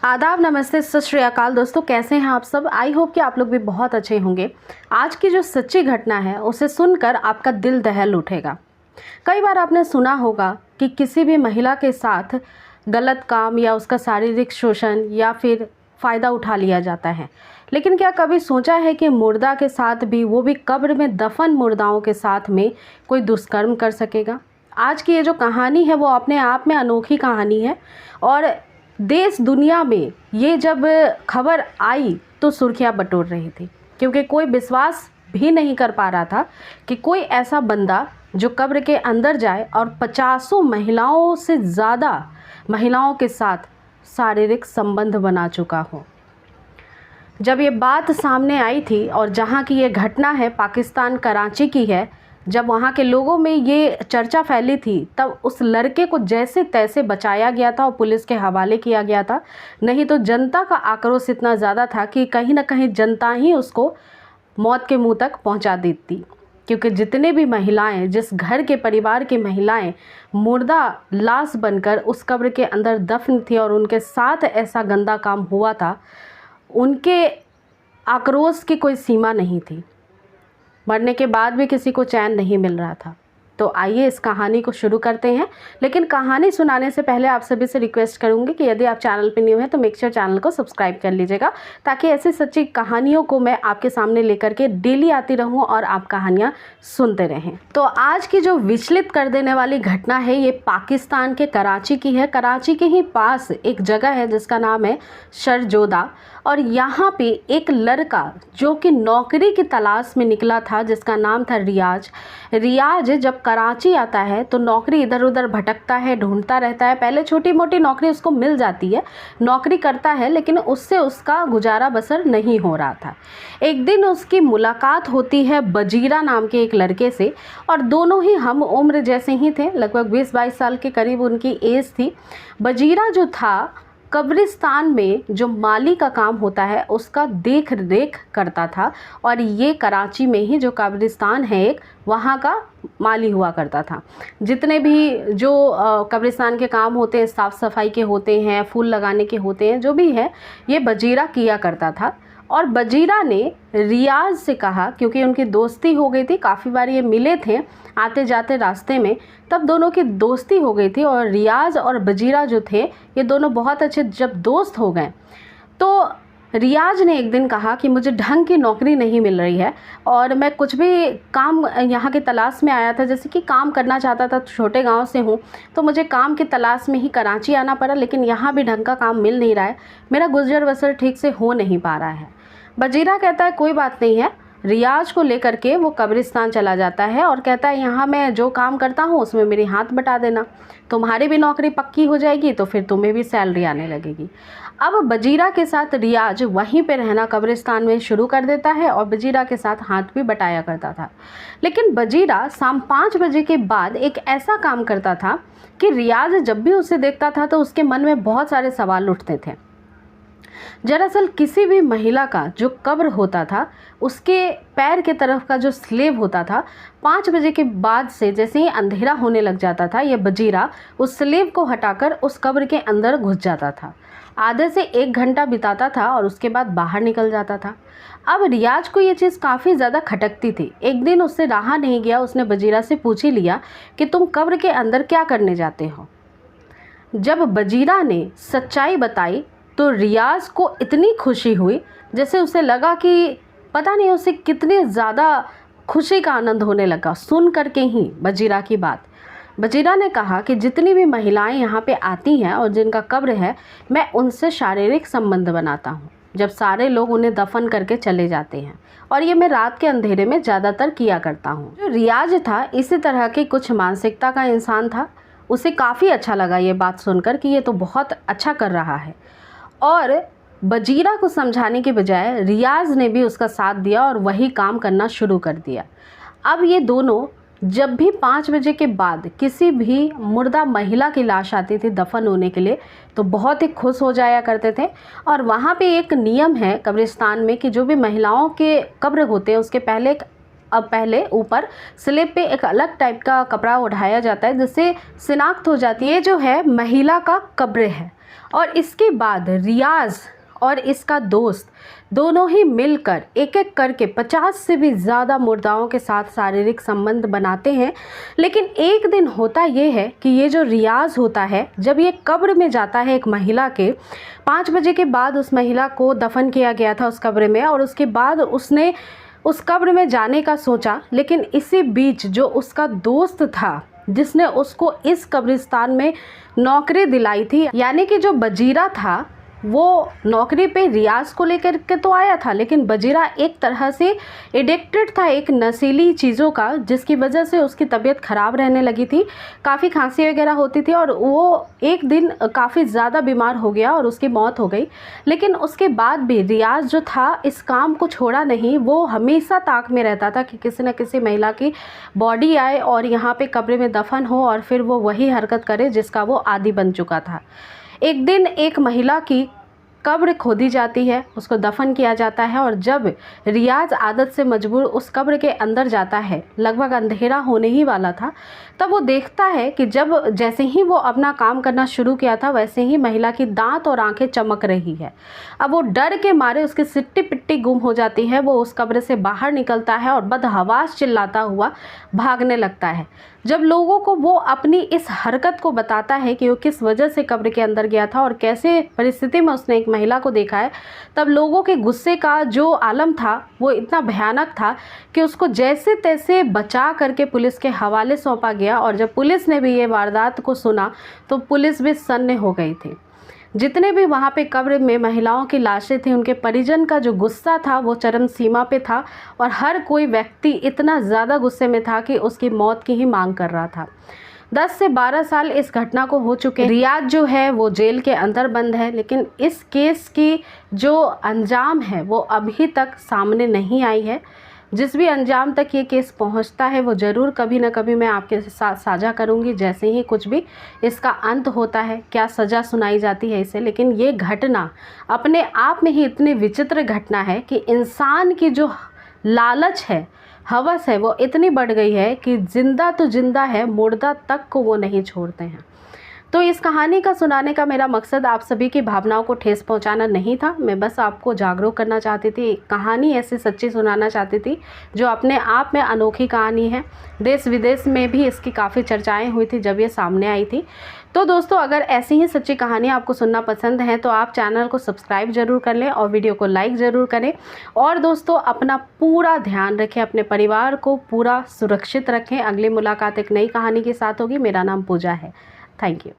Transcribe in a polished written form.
आदाब, नमस्ते, सत श्री अकाल दोस्तों। कैसे हैं आप सब? आई होप कि आप लोग भी बहुत अच्छे होंगे। आज की जो सच्ची घटना है उसे सुनकर आपका दिल दहल उठेगा। कई बार आपने सुना होगा कि किसी भी महिला के साथ गलत काम या उसका शारीरिक शोषण या फिर फ़ायदा उठा लिया जाता है, लेकिन क्या कभी सोचा है कि मुर्दा के साथ भी, वो भी कब्र में दफन मुर्दाओं के साथ में, कोई दुष्कर्म कर सकेगा? आज की ये जो कहानी है वो अपने आप में अनोखी कहानी है और देश दुनिया में ये जब खबर आई तो सुर्खियां बटोर रही थी, क्योंकि कोई विश्वास भी नहीं कर पा रहा था कि कोई ऐसा बंदा जो कब्र के अंदर जाए और 50 महिलाओं से ज़्यादा महिलाओं के साथ शारीरिक संबंध बना चुका हो। जब ये बात सामने आई थी और जहाँ की ये घटना है पाकिस्तान कराची की है, जब वहाँ के लोगों में ये चर्चा फैली थी तब उस लड़के को जैसे तैसे बचाया गया था और पुलिस के हवाले किया गया था। नहीं तो जनता का आक्रोश इतना ज़्यादा था कि कहीं ना कहीं जनता ही उसको मौत के मुंह तक पहुंचा देती, क्योंकि जितने भी महिलाएं, जिस घर के परिवार की महिलाएं मुर्दा लाश बनकर उस कब्र के अंदर दफन थी और उनके साथ ऐसा गंदा काम हुआ था, उनके आक्रोश की कोई सीमा नहीं थी। मरने के बाद भी किसी को चैन नहीं मिल रहा था। तो आइए इस कहानी को शुरू करते हैं, लेकिन कहानी सुनाने से पहले आप सभी से रिक्वेस्ट करूंगी कि यदि आप चैनल पर न्यू हैं तो मेक श्योर चैनल को सब्सक्राइब कर लीजिएगा, ताकि ऐसी सच्ची कहानियों को मैं आपके सामने लेकर के डेली आती रहूं और आप कहानियां सुनते रहें। तो आज की जो विचलित कर देने वाली घटना है ये पाकिस्तान के कराची की है। कराची के ही पास एक जगह है जिसका नाम है शरजोदा, और यहाँ पे एक लड़का जो कि नौकरी की तलाश में निकला था जिसका नाम था रियाज। रियाज जब कराची आता है तो नौकरी इधर उधर भटकता है, ढूंढता रहता है। पहले छोटी मोटी नौकरी उसको मिल जाती है, नौकरी करता है, लेकिन उससे उसका गुजारा बसर नहीं हो रहा था। एक दिन उसकी मुलाकात होती है बजीरा नाम के एक लड़के से, और दोनों ही हम उम्र जैसे ही थे, लगभग 20-22 साल के करीब उनकी एज थी। बजीरा जो था कब्रिस्तान में जो माली का काम होता है उसका देख रेख करता था, और ये कराची में ही जो कब्रिस्तान है एक, वहाँ का माली हुआ करता था। जितने भी जो कब्रिस्तान के काम होते हैं, साफ़ सफाई के होते हैं, फूल लगाने के होते हैं, जो भी है ये बजीरा किया करता था। और बजीरा ने रियाज से कहा, क्योंकि उनकी दोस्ती हो गई थी, काफ़ी बार ये मिले थे आते जाते रास्ते में, तब दोनों की दोस्ती हो गई थी। और रियाज और बजीरा जो थे ये दोनों बहुत अच्छे जब दोस्त हो गए तो रियाज ने एक दिन कहा कि मुझे ढंग की नौकरी नहीं मिल रही है और मैं कुछ भी काम यहाँ की तलाश में आया था, जैसे कि काम करना चाहता था। छोटे गांव से हूँ तो मुझे काम की तलाश में ही कराची आना पड़ा, लेकिन यहाँ भी ढंग का काम मिल नहीं रहा है, मेरा गुजर बसर ठीक से हो नहीं पा रहा है। बजीरा कहता है कोई बात नहीं है। रियाज को लेकर के वो कब्रिस्तान चला जाता है और कहता है यहाँ मैं जो काम करता हूँ उसमें मेरी हाथ बटा देना, तुम्हारी भी नौकरी पक्की हो जाएगी तो फिर तुम्हें भी सैलरी आने लगेगी। अब बजीरा के साथ रियाज वहीं पे रहना कब्रिस्तान में शुरू कर देता है और बजीरा के साथ हाथ भी बटाया करता था। लेकिन बजीरा शाम 5 बजे के बाद एक ऐसा काम करता था कि रियाज जब भी उसे देखता था तो उसके मन में बहुत सारे सवाल उठते थे। दरअसल किसी भी महिला का जो कब्र होता था उसके पैर के तरफ का जो स्लेब होता था, 5 बजे के बाद से जैसे ही अंधेरा होने लग जाता था, ये बजीरा उस स्लेब को हटाकर उस कब्र के अंदर घुस जाता था। आधे से 1 घंटा बिताता था और उसके बाद बाहर निकल जाता था। अब रियाज को ये चीज़ काफ़ी ज़्यादा खटकती थी। एक दिन उससे रहा नहीं गया, उसने बजीरा से पूछ ही लिया कि तुम कब्र के अंदर क्या करने जाते हो। जब बजीरा ने सच्चाई बताई तो रियाज को इतनी खुशी हुई, जैसे उसे लगा कि पता नहीं उसे कितनी ज़्यादा खुशी का आनंद होने लगा सुन करके ही बजीरा की बात। बजीरा ने कहा कि जितनी भी महिलाएं यहाँ पे आती हैं और जिनका कब्र है, मैं उनसे शारीरिक संबंध बनाता हूँ जब सारे लोग उन्हें दफन करके चले जाते हैं, और ये मैं रात के अंधेरे में ज़्यादातर किया करता हूँ। जो रियाज था इसी तरह की कुछ मानसिकता का इंसान था। उसे काफ़ी अच्छा लगा ये बात सुनकर कि ये तो बहुत अच्छा कर रहा है, और बजीरा को समझाने के बजाय रियाज ने भी उसका साथ दिया और वही काम करना शुरू कर दिया। अब ये दोनों जब भी 5 बजे के बाद किसी भी मुर्दा महिला की लाश आती थी दफन होने के लिए तो बहुत ही खुश हो जाया करते थे। और वहाँ पे एक नियम है कब्रिस्तान में कि जो भी महिलाओं के कब्र होते हैं उसके पहले एक अब पहले ऊपर स्लेब पे एक अलग टाइप का कपड़ा उठाया जाता है जिससे शिनाख्त हो जाती है ये जो है महिला का कब्र है। और इसके बाद रियाज और इसका दोस्त दोनों ही मिलकर एक एक करके 50 से भी ज़्यादा मुर्दाओं के साथ शारीरिक संबंध बनाते हैं। लेकिन एक दिन होता ये है कि ये जो रियाज होता है, जब ये कब्र में जाता है एक महिला के 5 बजे के बाद, उस महिला को दफन किया गया था उस कब्र में, और उसके बाद उसने उस कब्र में जाने का सोचा। लेकिन इसी बीच जो उसका दोस्त था जिसने उसको इस कब्रिस्तान में नौकरी दिलाई थी, यानी कि जो बजीरा था, वो नौकरी पे रियाज को लेकर के तो आया था, लेकिन बजीरा एक तरह से एडिक्टेड था एक नशीली चीज़ों का, जिसकी वजह से उसकी तबीयत ख़राब रहने लगी थी, काफ़ी खांसी वगैरह होती थी, और वो एक दिन काफ़ी ज़्यादा बीमार हो गया और उसकी मौत हो गई। लेकिन उसके बाद भी रियाज जो था इस काम को छोड़ा नहीं। वो हमेशा ताक में रहता था कि किसी न किसी महिला की बॉडी आए और यहाँ पे कब्र में दफन हो, और फिर वो वही हरकत करे जिसका वो आदी बन चुका था। एक दिन एक महिला की कब्र खोदी जाती है, उसको दफन किया जाता है, और जब रियाज आदत से मजबूर उस कब्र के अंदर जाता है, लगभग अंधेरा होने ही वाला था, तब वो देखता है कि जब जैसे ही वो अपना काम करना शुरू किया था वैसे ही महिला की दांत और आंखें चमक रही है। अब वो डर के मारे उसकी सिट्टी पिट्टी गुम हो जाती है। वो उस कब्र से बाहर निकलता है और बदहवास चिल्लाता हुआ भागने लगता है। जब लोगों को वो अपनी इस हरकत को बताता है कि वो किस वजह से कब्र के अंदर गया था और कैसे परिस्थिति में उसने एक महिला को देखा है, तब लोगों के गुस्से का जो आलम था वो इतना भयानक था कि उसको जैसे तैसे बचा करके पुलिस के हवाले सौंपा गया। और जब पुलिस ने भी ये वारदात को सुना तो पुलिस भी सन्न हो गई थी। जितने भी वहाँ पे कब्र में महिलाओं की लाशें थी, उनके परिजन का जो गुस्सा था वो चरम सीमा पे था, और हर कोई व्यक्ति इतना ज़्यादा गुस्से में था कि उसकी मौत की ही मांग कर रहा था। 10 से 12 साल इस घटना को हो चुके हैं। रियाज जो है वो जेल के अंदर बंद है, लेकिन इस केस की जो अंजाम है वो अभी तक सामने नहीं आई है। जिस भी अंजाम तक ये केस पहुंचता है वो ज़रूर कभी ना कभी मैं आपके साथ साझा करूंगी, जैसे ही कुछ भी इसका अंत होता है, क्या सज़ा सुनाई जाती है इसे। लेकिन ये घटना अपने आप में ही इतनी विचित्र घटना है कि इंसान की जो लालच है, हवस है, वो इतनी बढ़ गई है कि जिंदा तो जिंदा है, मुर्दा तक को वो नहीं छोड़ते हैं। तो इस कहानी का सुनाने का मेरा मकसद आप सभी की भावनाओं को ठेस पहुंचाना नहीं था। मैं बस आपको जागरूक करना चाहती थी, कहानी ऐसी सच्ची सुनाना चाहती थी जो अपने आप में अनोखी कहानी है। देश विदेश में भी इसकी काफ़ी चर्चाएं हुई थी जब ये सामने आई थी। तो दोस्तों, अगर ऐसी ही सच्ची कहानी आपको सुनना पसंद है तो आप चैनल को सब्सक्राइब ज़रूर कर लें और वीडियो को लाइक ज़रूर करें। और दोस्तों, अपना पूरा ध्यान रखें, अपने परिवार को पूरा सुरक्षित रखें। अगली मुलाकात एक नई कहानी के साथ होगी। मेरा नाम पूजा है। Thank you.